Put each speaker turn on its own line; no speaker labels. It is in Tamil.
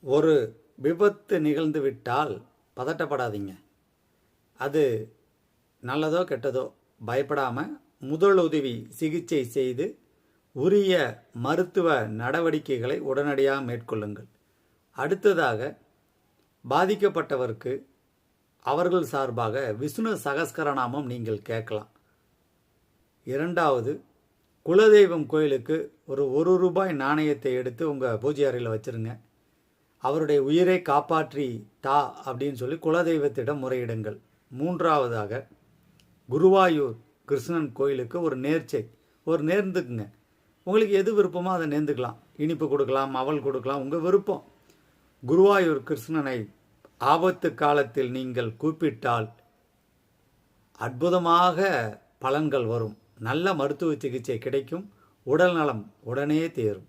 ஒரு விபத்து நிகழ்ந்து விட்டால் பதட்டப்படாதீங்க. அது நல்லதோ கெட்டதோ பயப்படாமல் முதலுதவி சிகிச்சை செய்து உரிய மருத்துவ நடவடிக்கைகளை உடனடியாக மேற்கொள்ளுங்கள். அடுத்ததாக பாதிக்கப்பட்டவருக்கு அவர்கள் சார்பாக விஷ்ணு சகஸ்கரநாமம் நீங்கள் கேட்கலாம். இரண்டாவது, குலதெய்வம் கோயிலுக்கு ஒரு ரூபாய் நாணயத்தை எடுத்து உங்கள் பூஜை அறையில் வச்சுருங்க. அவருடைய உயிரை காப்பாற்றி தா அப்படின்னு சொல்லி குலதெய்வத்திடம் முறையிடுங்கள். மூன்றாவதாக, குருவாயூர் கிருஷ்ணன் கோயிலுக்கு ஒரு நேர்ந்துக்குங்க. உங்களுக்கு எது விருப்பமோ அதை நேர்ந்துக்கலாம். இனிப்பு கொடுக்கலாம், அவல் கொடுக்கலாம், உங்கள் விருப்பம். குருவாயூர் கிருஷ்ணனை ஆபத்து காலத்தில் நீங்கள் கூப்பிட்டால் அற்புதமாக பலன்கள் வரும். நல்ல மருத்துவ சிகிச்சை கிடைக்கும். உடல் நலம் உடனே தேரும்.